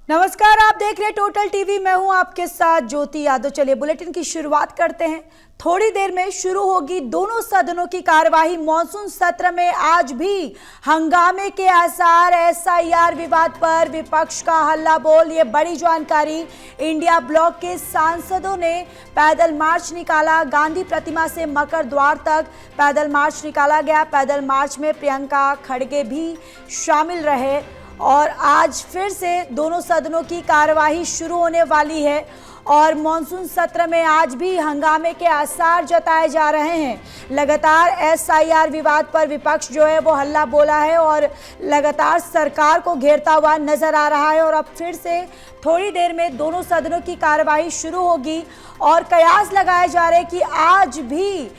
नमस्कार, आप देख रहे हैं टोटल टीवी। मैं हूं आपके साथ ज्योति यादव। चलिए बुलेटिन की शुरुआत करते हैं। थोड़ी देर में शुरू होगी दोनों सदनों की कार्यवाही। मॉनसून सत्र में आज भी हंगामे के आसार। एसआईआर विवाद पर विपक्ष का हल्ला बोल। ये बड़ी जानकारी। इंडिया ब्लॉक के सांसदों ने पैदल मार्च निकाला। गांधी प्रतिमा से मकर द्वार तक पैदल मार्च निकाला गया। पैदल मार्च में प्रियंका खड़गे भी शामिल रहे और आज फिर से दोनों सदनों की कार्यवाही शुरू होने वाली है और मॉनसून सत्र में आज भी हंगामे के आसार जताए जा रहे हैं। लगातार एसआईआर विवाद पर विपक्ष जो है वो हल्ला बोला है और लगातार सरकार को घेरता हुआ नजर आ रहा है और अब फिर से थोड़ी देर में दोनों सदनों की कार्यवाही शुरू होगी और कयास लगाए जा रहे हैं कि आज भी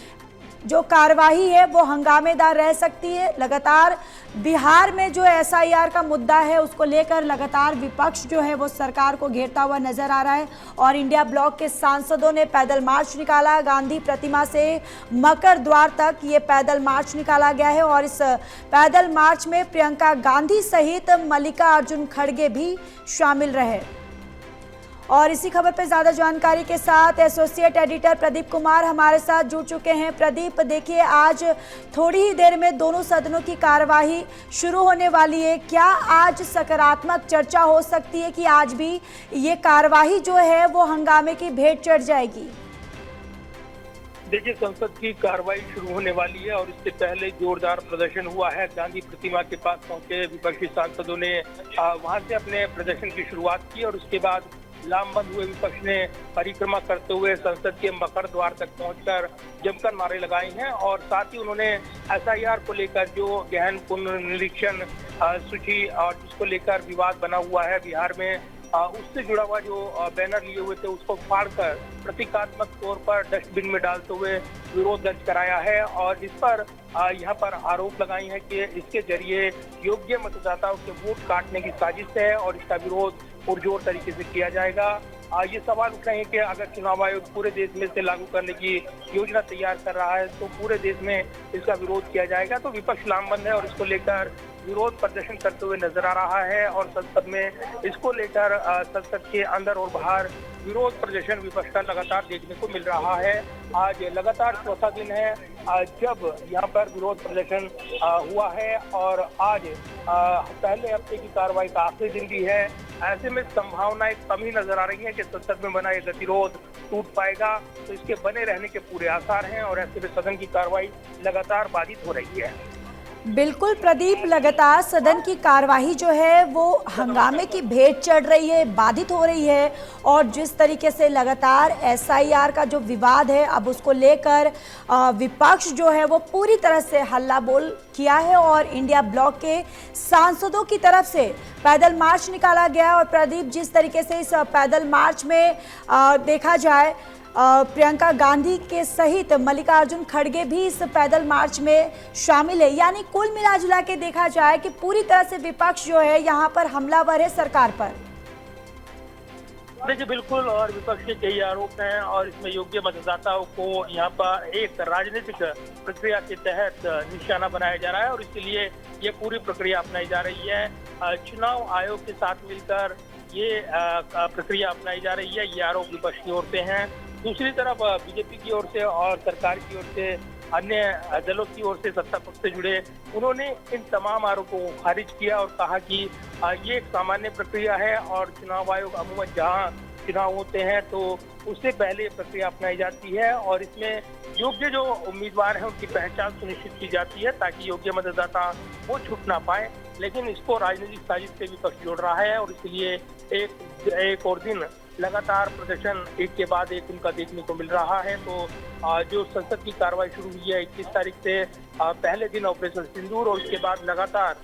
जो कार्यवाही है वो हंगामेदार रह सकती है। लगातार बिहार में जो एसआईआर का मुद्दा है उसको लेकर लगातार विपक्ष जो है वो सरकार को घेरता हुआ नजर आ रहा है और इंडिया ब्लॉक के सांसदों ने पैदल मार्च निकाला। गांधी प्रतिमा से मकर द्वार तक ये पैदल मार्च निकाला गया है और इस पैदल मार्च में प्रियंका गांधी सहित मल्लिकार्जुन खड़गे भी शामिल रहे। और इसी खबर पर ज्यादा जानकारी के साथ एसोसिएट एडिटर प्रदीप कुमार हमारे साथ जुड़ चुके हैं। प्रदीप, देखिए आज थोड़ी ही देर में दोनों सदनों की कार्यवाही शुरू होने वाली है। क्या आज सकारात्मक चर्चा हो सकती है कि आज भी ये कार्यवाही जो है वो हंगामे की भेंट चढ़ जाएगी? देखिए, संसद की कार्रवाई शुरू होने वाली है और इससे पहले जोरदार प्रदर्शन हुआ है। गांधी प्रतिमा के पास पहुंचे विपक्षी सांसदों ने वहां से अपने प्रदर्शन की शुरुआत की और उसके बाद लामबंद हुए विपक्ष ने परिक्रमा करते हुए संसद के मकर द्वार तक पहुंचकर जमकर नारे लगाए हैं और साथ ही उन्होंने एसआईआर को लेकर जो गहन पुनर्निरीक्षण सूची और जिसको लेकर विवाद बना हुआ है बिहार में, उससे जुड़ा हुआ जो बैनर लिए हुए थे उसको फाड़कर प्रतीकात्मक तौर पर डस्टबिन में डालते हुए विरोध दर्ज कराया है और इस पर यहाँ पर आरोप लगाए हैं कि इसके जरिए योग्य मतदाताओं के वोट काटने की साजिश है और इसका विरोध पुरजोर तरीके से किया जाएगा। ये सवाल उठ रहे हैं कि अगर चुनाव आयोग पूरे देश में से लागू करने की योजना तैयार कर रहा है तो पूरे देश में इसका विरोध किया जाएगा। तो विपक्ष लामबंद है और इसको लेकर विरोध प्रदर्शन करते हुए नजर आ रहा है और संसद में इसको लेकर संसद के अंदर और बाहर विरोध प्रदर्शन विपक्ष का लगातार देखने को मिल रहा है। आज लगातार चौथा दिन है जब यहाँ पर विरोध प्रदर्शन हुआ है और आज पहले हफ्ते की कार्रवाई का आखिरी दिन भी है। ऐसे में संभावनाएं कम ही नजर आ रही है कि संसद में बना ये गतिरोध टूट पाएगा, तो इसके बने रहने के पूरे आसार हैं और ऐसे में सदन की कार्रवाई लगातार बाधित हो रही है। बिल्कुल प्रदीप, लगातार सदन की कार्यवाही जो है वो हंगामे की भेंट चढ़ रही है, बाधित हो रही है और जिस तरीके से लगातार एसआईआर का जो विवाद है अब उसको लेकर विपक्ष जो है वो पूरी तरह से हल्ला बोल किया है और इंडिया ब्लॉक के सांसदों की तरफ से पैदल मार्च निकाला गया। और प्रदीप, जिस तरीके से इस पैदल मार्च में देखा जाए प्रियंका गांधी के सहित मल्लिकार्जुन खड़गे भी इस पैदल मार्च में शामिल है, यानी कुल मिला जुला के देखा जाए कि पूरी तरह से विपक्ष जो है यहाँ पर हमलावर है सरकार पर। देखिए, बिल्कुल, और विपक्ष के कई आरोप हैं और इसमें योग्य मतदाताओं को यहाँ पर एक राजनीतिक प्रक्रिया के तहत निशाना बनाया जा रहा है और इसके लिए ये पूरी प्रक्रिया अपनाई जा रही है। चुनाव आयोग के साथ मिलकर ये प्रक्रिया अपनाई जा रही है, ये आरोप विपक्ष की ओर से हैं। दूसरी तरफ बीजेपी की ओर से और सरकार की ओर से अन्य दलों की ओर से सत्ता पक्ष से जुड़े उन्होंने इन तमाम आरोपों को खारिज किया और कहा कि ये एक सामान्य प्रक्रिया है और चुनाव आयोग अमूमन जहां चुनाव होते हैं तो उससे पहले ये प्रक्रिया अपनाई जाती है और इसमें योग्य जो उम्मीदवार हैं उनकी पहचान सुनिश्चित की जाती है ताकि योग्य मतदाता वो छूट ना पाए। लेकिन इसको राजनीतिक साजिश से विपक्ष जोड़ रहा है और इसलिए एक और दिन लगातार प्रदर्शन एक के बाद एक उनका देखने को मिल रहा है। तो जो संसद की कार्रवाई शुरू हुई है 21 तारीख से, पहले दिन ऑपरेशन सिंदूर और उसके बाद लगातार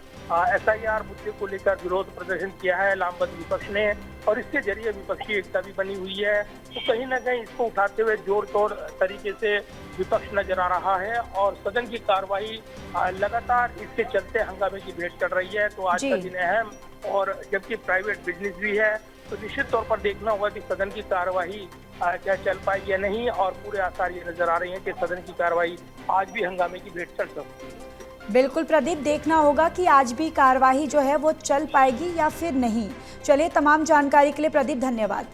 एसआईआर मुद्दे को लेकर विरोध प्रदर्शन किया है लामबंद विपक्ष ने और इसके जरिए विपक्षी एकता भी बनी हुई है। तो कहीं ना कहीं इसको उठाते हुए जोर तोड़ तरीके से विपक्ष नजर आ रहा है और सदन की कार्रवाई लगातार इसके चलते हंगामे की भेंट चढ़ रही है। तो आज का दिन अहम और जबकि प्राइवेट बिजनेस भी है तो निश्चित तौर पर देखना होगा कि सदन की कार्यवाही क्या चल पाएगी या नहीं और पूरे आसार ये नजर आ रहे हैं कि सदन की कार्रवाई आज भी हंगामे की भेंट चढ़ सकती है। बिल्कुल प्रदीप, देखना होगा कि आज भी कार्यवाही जो है वो चल पाएगी या फिर नहीं। चलिए, तमाम जानकारी के लिए प्रदीप धन्यवाद।